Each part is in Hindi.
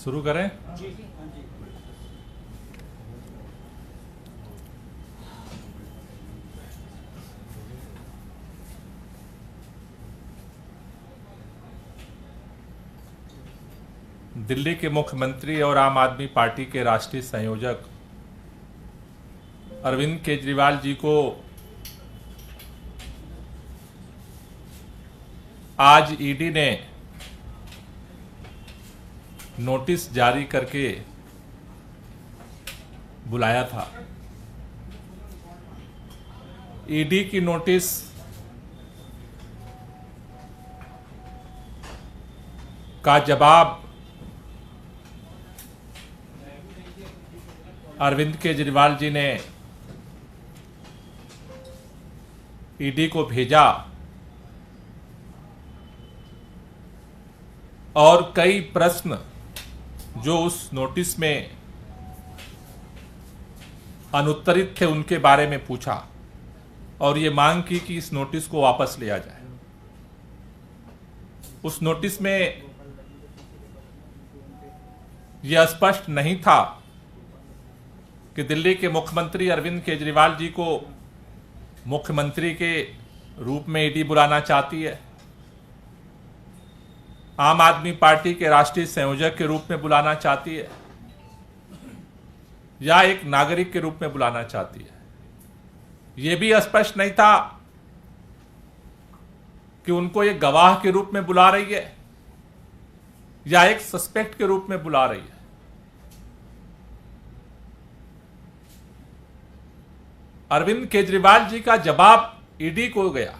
शुरू करें। दिल्ली के मुख्यमंत्री और आम आदमी पार्टी के राष्ट्रीय संयोजक अरविंद केजरीवाल जी को आज ईडी ने नोटिस जारी करके बुलाया था। ईडी की नोटिस का जवाब अरविंद केजरीवाल जी ने ईडी को भेजा और कई प्रश्न जो उस नोटिस में अनुत्तरित थे उनके बारे में पूछा और ये मांग की कि इस नोटिस को वापस लिया जाए। उस नोटिस में यह स्पष्ट नहीं था कि दिल्ली के मुख्यमंत्री अरविंद केजरीवाल जी को मुख्यमंत्री के रूप में ईडी बुलाना चाहती है, आम आदमी पार्टी के राष्ट्रीय संयोजक के रूप में बुलाना चाहती है या एक नागरिक के रूप में बुलाना चाहती है। यह भी स्पष्ट नहीं था कि उनको एक गवाह के रूप में बुला रही है या एक सस्पेक्ट के रूप में बुला रही है। अरविंद केजरीवाल जी का जवाब ईडी को गया,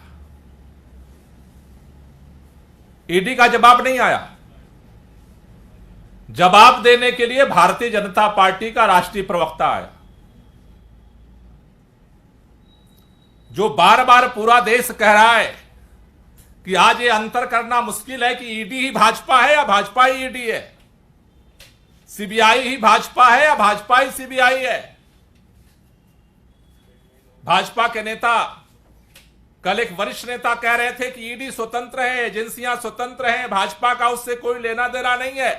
ईडी का जवाब नहीं आया। जवाब देने के लिए भारतीय जनता पार्टी का राष्ट्रीय प्रवक्ता आया, जो बार बार पूरा देश कह रहा है कि आज ये अंतर करना मुश्किल है कि ईडी ही भाजपा है या भाजपा ही ईडी है, सीबीआई ही भाजपा है या भाजपा ही सीबीआई है। भाजपा के नेता, कल एक वरिष्ठ नेता कह रहे थे कि ईडी स्वतंत्र है, एजेंसियां स्वतंत्र हैं, भाजपा का उससे कोई लेना देना नहीं है।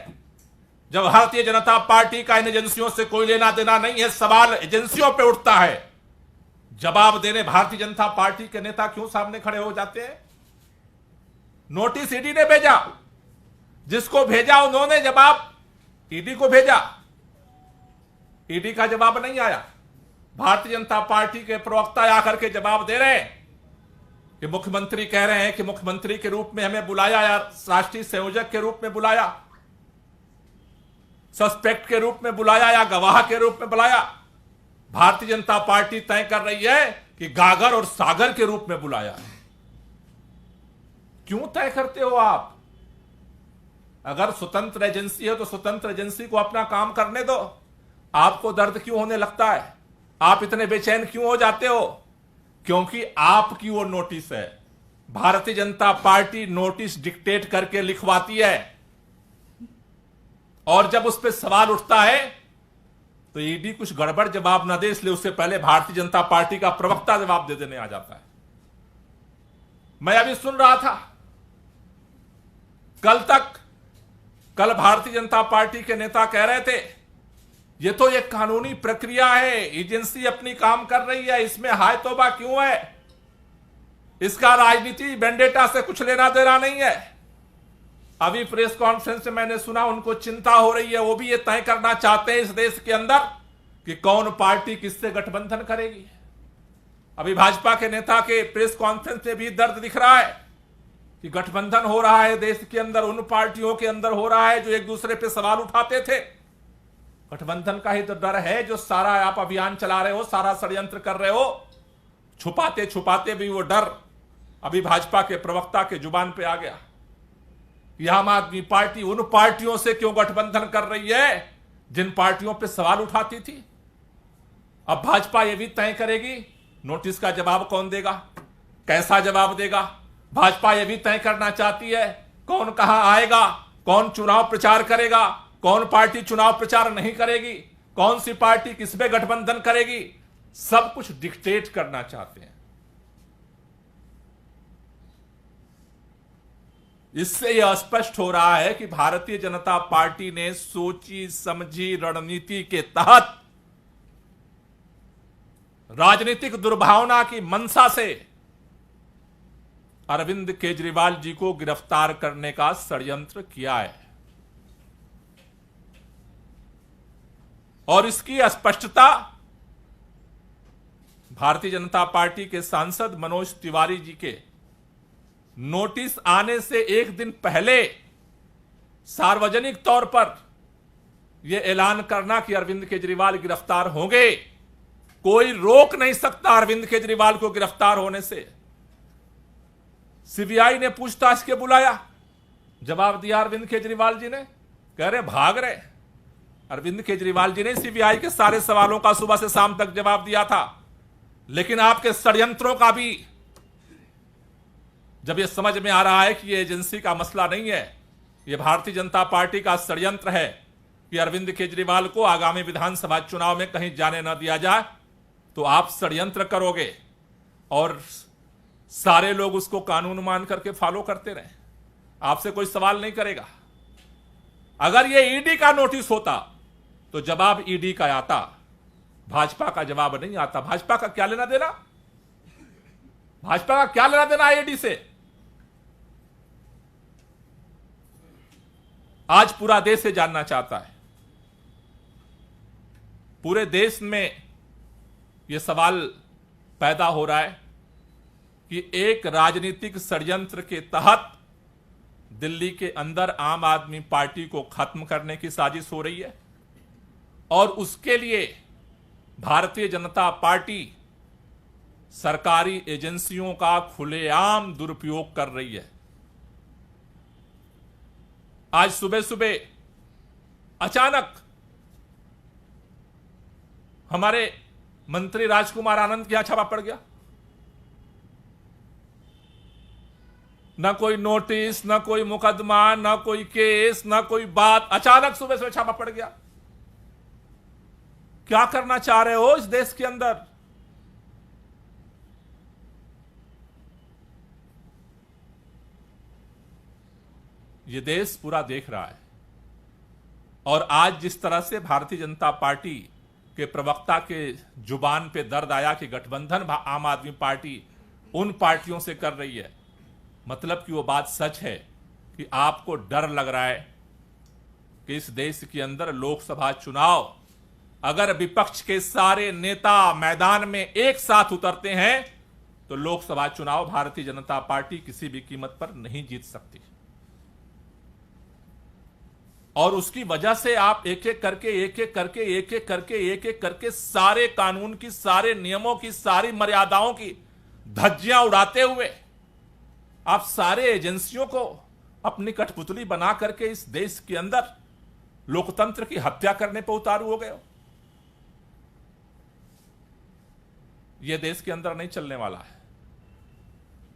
जब भारतीय जनता पार्टी का इन एजेंसियों से कोई लेना देना नहीं है, सवाल एजेंसियों पे उठता है। जवाब देने भारतीय जनता पार्टी के नेता क्यों सामने खड़े हो जाते हैं? नोटिस ईडी ने भेजा, जिसको भेजा उन्होंने जवाब ईडी को भेजा, ईडी का जवाब नहीं आया। भारतीय जनता पार्टी के प्रवक्ता आकर के जवाब दे रहे हैं कि मुख्यमंत्री कह रहे हैं कि मुख्यमंत्री के रूप में हमें बुलाया या राष्ट्रीय संयोजक के रूप में बुलाया, सस्पेक्ट के रूप में बुलाया या गवाह के रूप में बुलाया। भारतीय जनता पार्टी तय कर रही है कि गागर और सागर के रूप में बुलाया। क्यों तय करते हो आप? अगर स्वतंत्र एजेंसी है तो स्वतंत्र एजेंसी को अपना काम करने दो। आपको दर्द क्यों होने लगता है? आप इतने बेचैन क्यों हो जाते हो? क्योंकि आपकी वो नोटिस है। Bharatiya Janata party notice dictate करके लिखवाती है और जब उस पर सवाल उठता है तो ईडी कुछ गड़बड़ जवाब न दे, इसलिए उससे पहले भारतीय जनता पार्टी का प्रवक्ता जवाब दे देने आ जाता है। मैं अभी सुन रहा था, कल भारतीय जनता पार्टी के नेता कह रहे थे ये तो एक कानूनी प्रक्रिया है, एजेंसी अपनी काम कर रही है, इसमें हाय तौबा क्यों है? इसका राजनीति वेंडेटा से कुछ लेना देना नहीं है। अभी प्रेस कॉन्फ्रेंस में मैंने सुना उनको चिंता हो रही है, वो भी ये तय करना चाहते हैं इस देश के अंदर कि कौन पार्टी किससे गठबंधन करेगी। अभी भाजपा के नेता के प्रेस कॉन्फ्रेंस में भी दर्द दिख रहा है कि गठबंधन हो रहा है देश के अंदर, उन पार्टियों के अंदर हो रहा है जो एक दूसरे पे सवाल उठाते थे। गठबंधन का ही तो डर है जो सारा आप अभियान चला रहे हो, सारा षड्यंत्र कर रहे हो। छुपाते छुपाते भी वो डर अभी भाजपा के प्रवक्ता के जुबान पे आ गया कि आम आदमी पार्टी उन पार्टियों से क्यों गठबंधन कर रही है जिन पार्टियों पे सवाल उठाती थी। अब भाजपा ये भी तय करेगी नोटिस का जवाब कौन देगा, कैसा जवाब देगा। भाजपा ये भी तय करना चाहती है कौन कहां आएगा, कौन चुनाव प्रचार करेगा, कौन पार्टी चुनाव प्रचार नहीं करेगी, कौन सी पार्टी किसमें गठबंधन करेगी, सब कुछ डिक्टेट करना चाहते हैं। इससे यह स्पष्ट हो रहा है कि भारतीय जनता पार्टी ने सोची समझी रणनीति के तहत राजनीतिक दुर्भावना की मंशा से अरविंद केजरीवाल जी को गिरफ्तार करने का षड्यंत्र किया है। और इसकी स्पष्टता भारतीय जनता पार्टी के सांसद मनोज तिवारी जी के नोटिस आने से एक दिन पहले सार्वजनिक तौर पर यह ऐलान करना कि अरविंद केजरीवाल गिरफ्तार होंगे, कोई रोक नहीं सकता अरविंद केजरीवाल को गिरफ्तार होने से। सीबीआई ने पूछताछ के बुलाया, जवाब दिया अरविंद केजरीवाल जी ने, कह रहे भाग रहे। अरविंद केजरीवाल जी ने सीबीआई के सारे सवालों का सुबह से शाम तक जवाब दिया था, लेकिन आपके षड्यंत्रों का भी जब यह समझ में आ रहा है कि यह एजेंसी का मसला नहीं है, यह भारतीय जनता पार्टी का षड्यंत्र है कि अरविंद केजरीवाल को आगामी विधानसभा चुनाव में कहीं जाने न दिया जाए, तो आप षड्यंत्र करोगे और सारे लोग उसको कानून मान करके फॉलो करते रहे। आपसे कोई सवाल नहीं करेगा। अगर यह ईडी का नोटिस होता तो जवाब ईडी का आता, भाजपा का जवाब नहीं आता। भाजपा का क्या लेना देना, भाजपा का क्या लेना देना ईडी से। आज पूरा देश ये जानना चाहता है, पूरे देश में यह सवाल पैदा हो रहा है कि एक राजनीतिक षड्यंत्र के तहत दिल्ली के अंदर आम आदमी पार्टी को खत्म करने की साजिश हो रही है और उसके लिए भारतीय जनता पार्टी सरकारी एजेंसियों का खुलेआम दुरुपयोग कर रही है। आज सुबह सुबह अचानक हमारे मंत्री राजकुमार आनंद के यहां छापा पड़ गया। न कोई नोटिस, न कोई मुकदमा, न कोई केस, न कोई बात, अचानक सुबह सुबह छापा पड़ गया। क्या करना चाह रहे हो इस देश के अंदर? यह देश पूरा देख रहा है। और आज जिस तरह से भारतीय जनता पार्टी के प्रवक्ता के जुबान पे दर्द आया कि गठबंधन आम आदमी पार्टी उन पार्टियों से कर रही है, मतलब कि वो बात सच है कि आपको डर लग रहा है कि इस देश के अंदर लोकसभा चुनाव अगर विपक्ष के सारे नेता मैदान में एक साथ उतरते हैं तो लोकसभा चुनाव भारतीय जनता पार्टी किसी भी कीमत पर नहीं जीत सकती। और उसकी वजह से आप एक एक करके सारे कानून की, सारे नियमों की, सारी मर्यादाओं की धज्जियां उड़ाते हुए आप सारे एजेंसियों को अपनी कठपुतली बना करके इस देश के अंदर लोकतंत्र की हत्या करने पर उतारू हो गए हो। यह देश के अंदर नहीं चलने वाला है।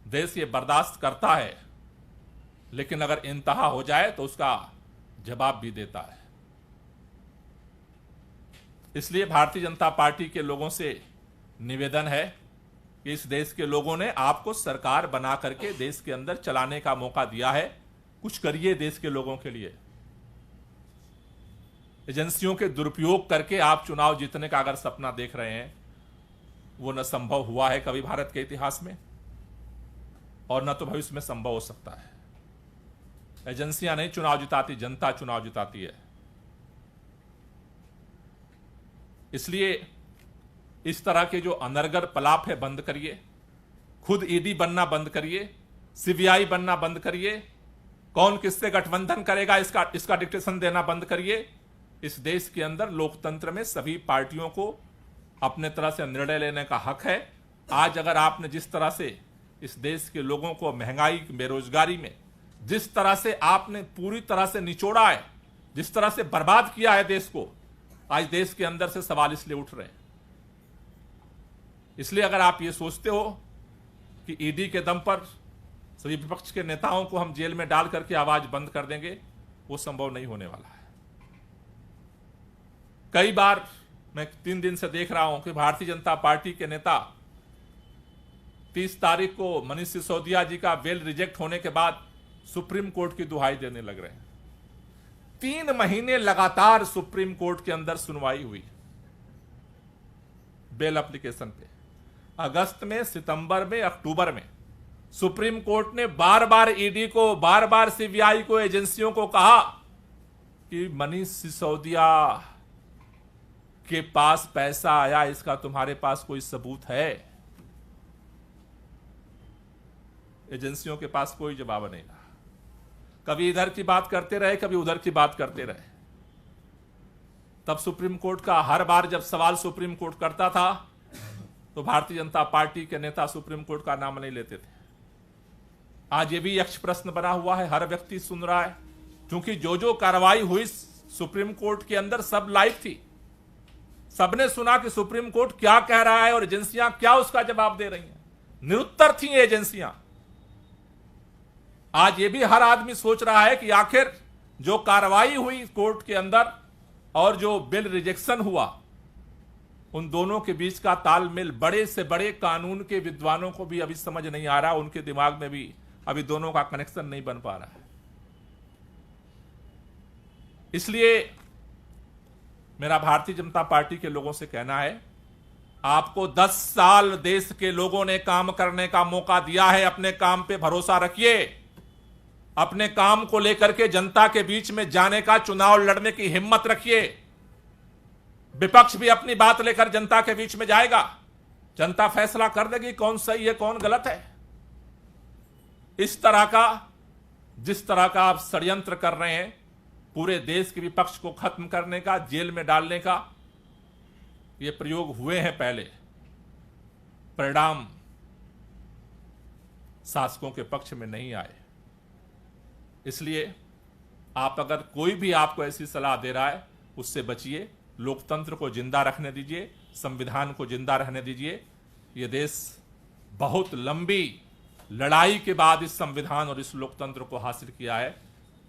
देश ये बर्दाश्त करता है, लेकिन अगर इंतहा हो जाए तो उसका जवाब भी देता है। इसलिए भारतीय जनता पार्टी के लोगों से निवेदन है कि इस देश के लोगों ने आपको सरकार बना करके देश के अंदर चलाने का मौका दिया है, कुछ करिए देश के लोगों के लिए। एजेंसियों के दुरुपयोग करके आप चुनाव जीतने का अगर सपना देख रहे हैं, वो न संभव हुआ है कभी भारत के इतिहास में और न तो भविष्य में संभव हो सकता है। एजेंसियां नहीं चुनाव जिताती, जनता चुनाव जिताती है। इसलिए इस तरह के जो अनर्गल पलाप है बंद करिए, खुद ईडी बनना बंद करिए, सीबीआई बनना बंद करिए, कौन किससे गठबंधन करेगा इसका डिक्टेशन देना बंद करिए। इस देश के अंदर लोकतंत्र में सभी पार्टियों को अपने तरह से निर्णय लेने का हक है। आज अगर आपने जिस तरह से इस देश के लोगों को महंगाई, बेरोजगारी में जिस तरह से आपने पूरी तरह से निचोड़ा है, जिस तरह से बर्बाद किया है देश को, आज देश के अंदर से सवाल इसलिए उठ रहे हैं। इसलिए अगर आप ये सोचते हो कि ईडी के दम पर सभी विपक्ष के नेताओं को हम जेल में डाल करके आवाज बंद कर देंगे, वो संभव नहीं होने वाला है। कई बार मैं 3 दिन से देख रहा हूं कि भारतीय जनता पार्टी के नेता 30 तारीख को मनीष सिसोदिया जी का बेल रिजेक्ट होने के बाद सुप्रीम कोर्ट की दुहाई देने लग रहे हैं। 3 महीने लगातार सुप्रीम कोर्ट के अंदर सुनवाई हुई बेल एप्लीकेशन पे। अगस्त में, सितंबर में, अक्टूबर में सुप्रीम कोर्ट ने बार बार ईडी को, बार बार सीबीआई को, एजेंसियों को कहा कि मनीष सिसोदिया के पास पैसा आया, इसका तुम्हारे पास कोई सबूत है? एजेंसियों के पास कोई जवाब नहीं रहा। कभी इधर की बात करते रहे, कभी उधर की बात करते रहे। तब सुप्रीम कोर्ट का हर बार जब सवाल सुप्रीम कोर्ट करता था तो भारतीय जनता पार्टी के नेता सुप्रीम कोर्ट का नाम नहीं लेते थे। आज ये भी यक्ष प्रश्न बना हुआ है, हर व्यक्ति सुन रहा है, क्योंकि जो कार्रवाई हुई सुप्रीम कोर्ट के अंदर सब लाइव थी। सबने सुना कि सुप्रीम कोर्ट क्या कह रहा है और एजेंसियां क्या उसका जवाब दे रही हैं। निरुत्तर थी एजेंसियां। आज ये भी हर आदमी सोच रहा है कि आखिर जो कार्रवाई हुई कोर्ट के अंदर और जो बिल रिजेक्शन हुआ, उन दोनों के बीच का तालमेल बड़े से बड़े कानून के विद्वानों को भी अभी समझ नहीं आ रहा। उनके दिमाग में भी अभी दोनों का कनेक्शन नहीं बन पा रहा है। इसलिए मेरा भारतीय जनता पार्टी के लोगों से कहना है, आपको 10 साल देश के लोगों ने काम करने का मौका दिया है। अपने काम पे भरोसा रखिए। अपने काम को लेकर के जनता के बीच में जाने का, चुनाव लड़ने की हिम्मत रखिए। विपक्ष भी अपनी बात लेकर जनता के बीच में जाएगा। जनता फैसला कर देगी कौन सही है, कौन गलत है। इस तरह का, जिस तरह का आप षड्यंत्र कर रहे हैं पूरे देश के विपक्ष को खत्म करने का, जेल में डालने का, ये प्रयोग हुए हैं पहले, परिणाम शासकों के पक्ष में नहीं आए। इसलिए आप अगर कोई भी आपको ऐसी सलाह दे रहा है, उससे बचिए। लोकतंत्र को जिंदा रखने दीजिए, संविधान को जिंदा रहने दीजिए। यह देश बहुत लंबी लड़ाई के बाद इस संविधान और इस लोकतंत्र को हासिल किया है।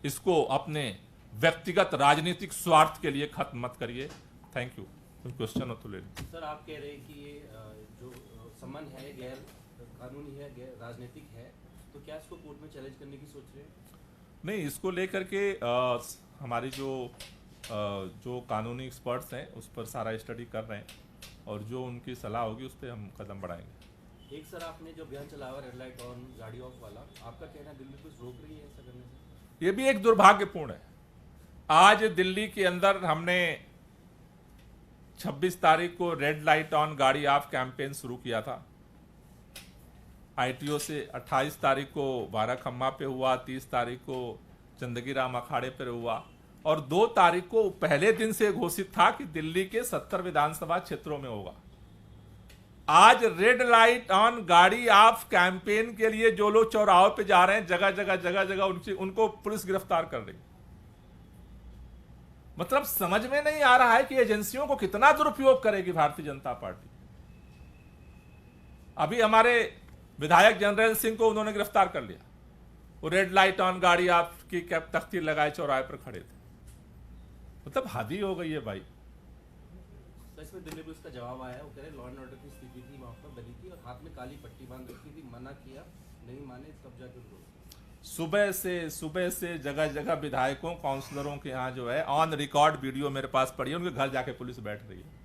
इसको अपने व्यक्तिगत राजनीतिक स्वार्थ के लिए खत्म मत करिए। Thank you. कोई क्वेश्चन हो तो ले लीजिए। सर, आप कह रहे हैं कि ये जो सम्मान है गैर कानूनी है, गैर राजनीतिक है, तो क्या इसको कोर्ट में चैलेंज करने की सोच रहे हैं? नहीं, इसको लेकर के हमारी जो कानूनी एक्सपर्ट्स हैं उस पर सारा स्टडी कर रहे हैं और जो उनकी सलाह होगी उस पर हम कदम बढ़ाएंगे। एक सर, आपने जो बयान चलाया रेड लाइट ऑन गाड़ी ऑफ वाला, आपका कहना है दिल्ली कुछ रोक रही है ऐसा करने से? ये भी एक दुर्भाग्यपूर्ण है। आज दिल्ली के अंदर हमने 26 तारीख को रेड लाइट ऑन गाड़ी ऑफ कैंपेन शुरू किया था। आईटीओ से 28 तारीख को बाराखम्मा पे हुआ, 30 तारीख को चंदगी राम अखाड़े पर हुआ और 2 तारीख को पहले दिन से घोषित था कि दिल्ली के 70 विधानसभा क्षेत्रों में होगा। आज रेड लाइट ऑन गाड़ी ऑफ कैंपेन के लिए जो लोग चौराहों पे जा रहे हैं, जगह जगह उनको पुलिस गिरफ्तार कर रही। मतलब समझ में नहीं आ रहा है कि एजेंसियों को कितना दुरुपयोग करेगी भारतीय जनता पार्टी। अभी हमारे विधायक जनरल सिंह को उन्होंने गिरफ्तार कर लिया। वो रेड लाइट ऑन गाड़ी आपकी कैब तख्ती लगाए चौराहे पर खड़े थे। मतलब हद ही हो गई है भाई। तो इसमें दिल्ली पुलिस का जवाब आया है, वो कह रहे लॉ एंड ऑर्डर की स्थिति थी वहां पर बनी थी और हाथ में काली पट्टी बांध रखी थी, मना किया, नहीं माने तब जाके सुबह से जगह जगह विधायकों, काउंसलरों के यहाँ जो है ऑन रिकॉर्ड वीडियो मेरे पास पड़ी है, उनके घर जाके पुलिस बैठ रही है।